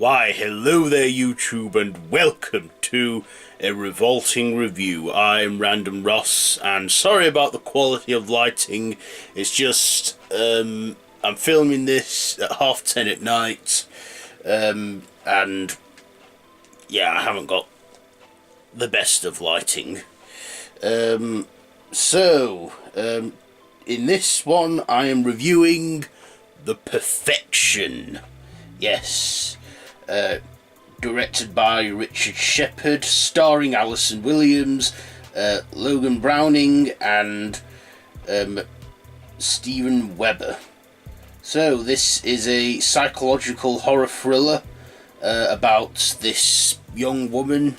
Why, hello there YouTube and welcome to a Revolting review. I'm Random Ross and sorry about the quality of lighting. It's just, I'm filming this at 10:30 at night and yeah, I haven't got the best of lighting. In this one I am reviewing The Perfection. Yes. Directed by Richard Shepard, starring Allison Williams, Logan Browning and Steven Weber. So this is a psychological horror thriller about this young woman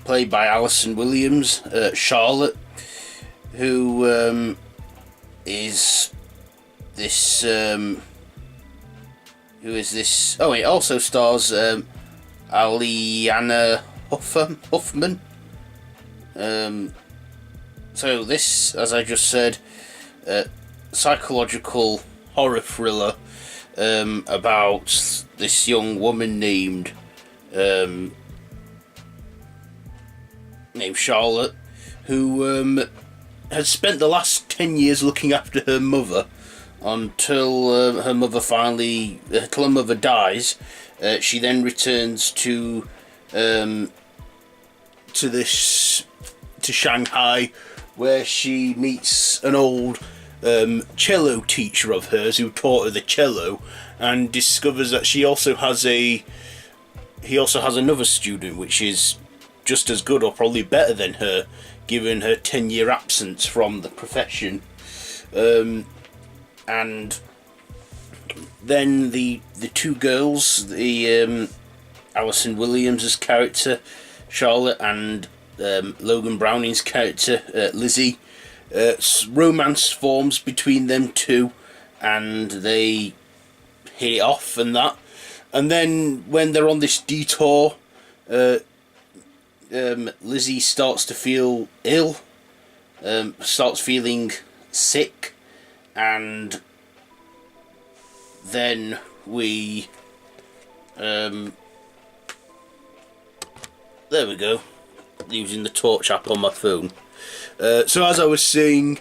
played by Allison Williams, Charlotte, who is this oh, it also stars Aliana Huffman. So this, as I just said, psychological horror thriller about this young woman named Charlotte, who has spent the last 10 years looking after her mother until her mother dies. She then returns to Shanghai, where she meets an old cello teacher of hers who taught her the cello, and discovers that he also has another student which is just as good or probably better than her, given her 10-year absence from the profession. And then the two girls, the Allison Williams' character Charlotte and Logan Browning's character Lizzie, romance forms between them two, and they hit it off and that. And then when they're on this detour, Lizzie starts to feel ill, starts feeling sick. And then we, there we go, using the torch app on my phone. So as I was saying,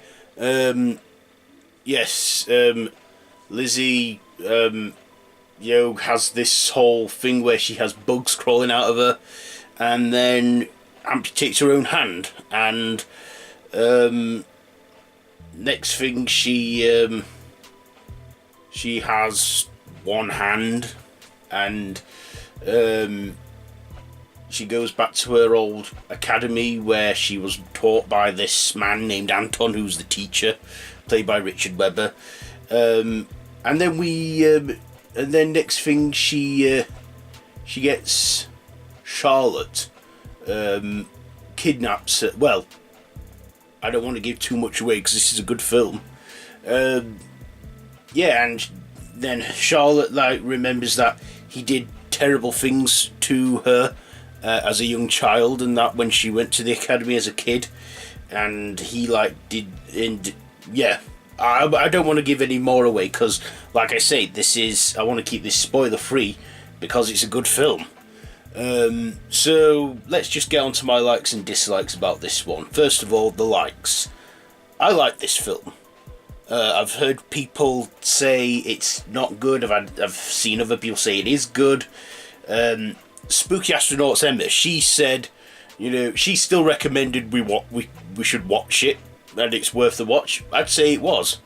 yes, Lizzie, has this whole thing where she has bugs crawling out of her, and then amputates her own hand, and next thing she has one hand, and she goes back to her old academy where she was taught by this man named Anton, who's the teacher, played by Richard Weber. And then next thing she gets Charlotte, kidnaps her. Well, I don't want to give too much away because this is a good film. Yeah, and then Charlotte remembers that he did terrible things to her as a young child, and that when she went to the academy as a kid, and he did. And yeah, I don't want to give any more away because, like I say, I want to keep this spoiler free because it's a good film. So let's just get on to my likes and dislikes about this one. First of all, the likes. I like this film. I've heard people say it's not good. I've seen other people say it is good. Spooky Astronauts Emma, she said, she still recommended we should watch it, and it's worth the watch. I'd say it was.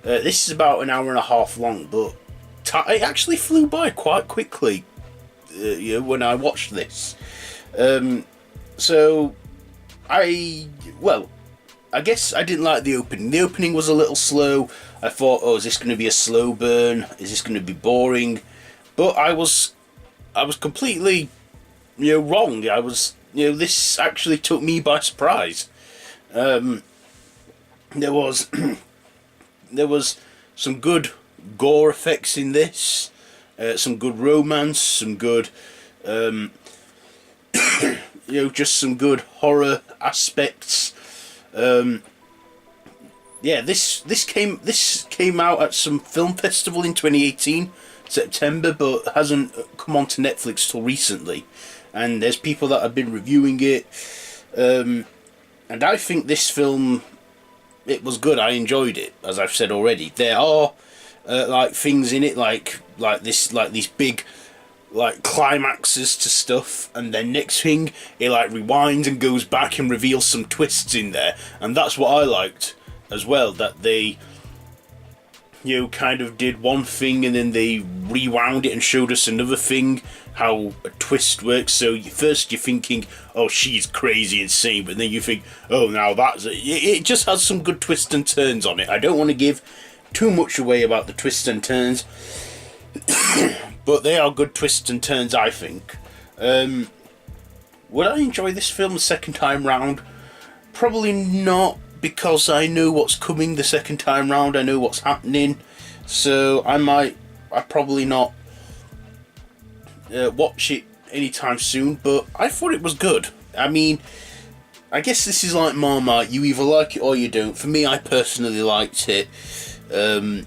This is about an hour and a half long, but it actually flew by quite quickly. When I watched this, so I guess I didn't like the opening. The opening was a little slow. I thought, oh, is this going to be a slow burn? Is this going to be boring? But I was completely, wrong. This actually took me by surprise. There was some good gore effects in this. Some good romance, some good, just some good horror aspects. Yeah, this came out at some film festival in 2018, September, but hasn't come onto Netflix till recently. And there's people that have been reviewing it, and I think this film, it was good. I enjoyed it, as I've said already. There are like things in it, like these big like climaxes to stuff, and then next thing it like rewinds and goes back and reveals some twists in there, and that's what I liked as well. That they, you know, kind of did one thing and then they rewound it and showed us another thing, how a twist works. So first you're thinking, oh, she's crazy insane, but then you think, oh, now that's it. It just has some good twists and turns on it. I don't want to give too much away about the twists and turns, but they are good twists and turns, I think. Would I enjoy this film the second time round? Probably not, because I know what's coming the second time round. I know what's happening, so I probably not watch it anytime soon. But I thought it was good. I mean, I guess this is like Marmite. You either like it or you don't. For me, I personally liked it. Yeah,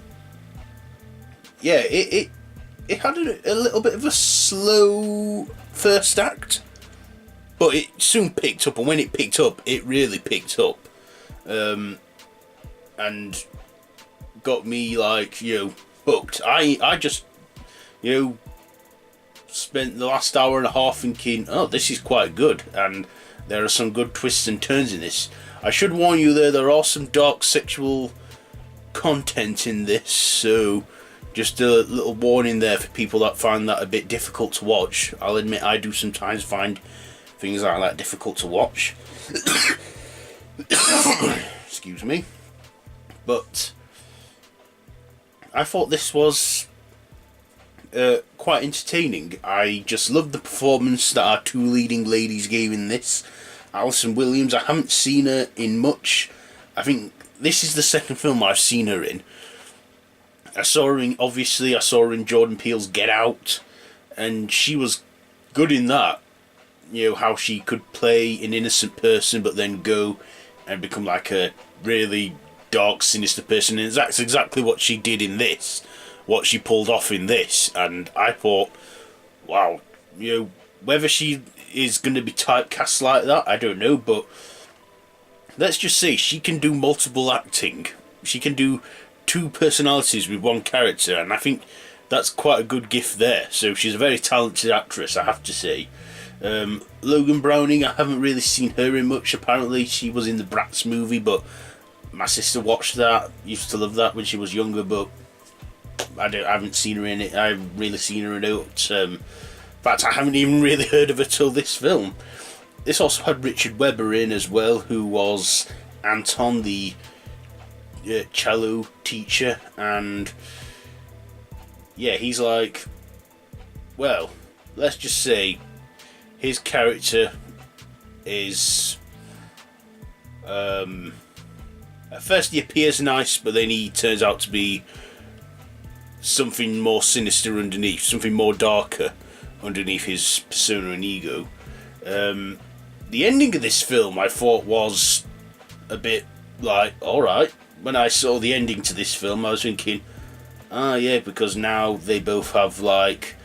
it had a little bit of a slow first act, but it soon picked up, and when it picked up, it really picked up, and got me, like, you know, hooked. I just, you know, spent the last hour and a half thinking, oh, this is quite good, and there are some good twists and turns in this. I should warn you there are some dark sexual content in this, so just a little warning there for people that find that a bit difficult to watch. I'll admit I do sometimes find things like that difficult to watch. Excuse me. But I thought this was quite entertaining. I just loved the performance that our two leading ladies gave in this. Allison Williams, I haven't seen her in much. I think this is the second film I've seen her in. I saw her in Jordan Peele's Get Out, and she was good in that. You know, how she could play an innocent person but then go and become like a really dark, sinister person, and that's exactly what she did in this, what she pulled off in this. And I thought, wow, you know, whether she is going to be typecast like that, I don't know, but let's just say she can do multiple acting. She can do two personalities with one character, and I think that's quite a good gift there. So she's a very talented actress, I have to say. Logan Browning, I haven't really seen her in much. Apparently she was in the Bratz movie, but my sister watched that, used to love that when she was younger, but I haven't seen her in it. I haven't really seen her in it. In fact, I haven't even really heard of her till this film. This also had Richard Webber in as well, who was Anton, the cello teacher, and yeah, he's like, well, let's just say his character is at first he appears nice, but then he turns out to be something more sinister underneath, something more darker underneath his persona and ego. The ending of this film I thought was a bit like, alright. When I saw the ending to this film, I was thinking, yeah, because now they both have like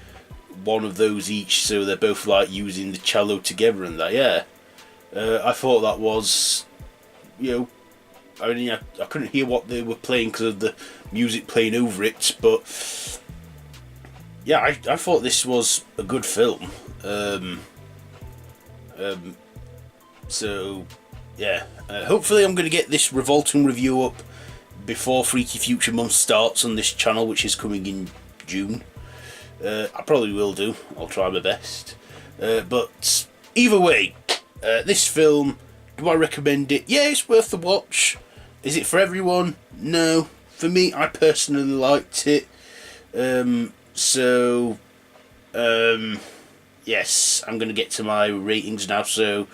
one of those each, so they're both like using the cello together and that. Yeah, I thought that was, you know, I mean, I couldn't hear what they were playing because of the music playing over it, but yeah, I thought this was a good film. So yeah, hopefully I'm going to get this Revolting review up before Freaky Future Month starts on this channel, which is coming in June. I probably will do. I'll try my best. But either way, this film, do I recommend it? Yeah, it's worth the watch. Is it for everyone? No. For me, I personally liked it. Yes, I'm going to get to my ratings now. So,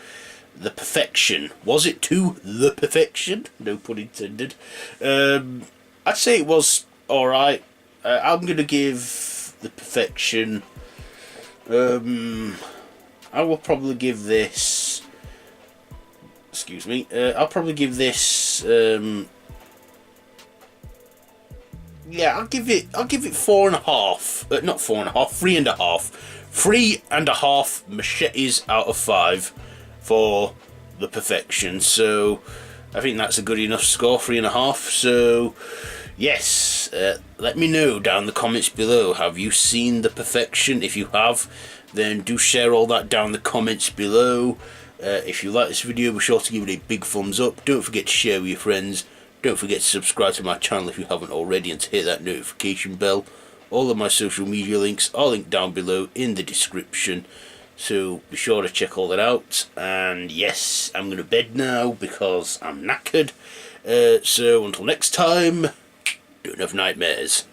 The Perfection. Was it to The Perfection? No pun intended. I'd say it was alright. I'm going to give The Perfection... I will probably give this... Excuse me. I'll probably give this... Yeah, I'll give it 4.5. Not 4.5, 3.5. 3.5 machetes out of 5 for The Perfection. So I think that's a good enough score, 3.5. So yes, let me know down in the comments below. Have you seen The Perfection? If you have, then do share all that down in the comments below. If you like this video, be sure to give it a big thumbs up. Don't forget to share with your friends. Don't forget to subscribe to my channel if you haven't already, and to hit that notification bell. All of my social media links are linked down below in the description, so be sure to check all that out. And yes, I'm going to bed now because I'm knackered. So until next time, don't have nightmares.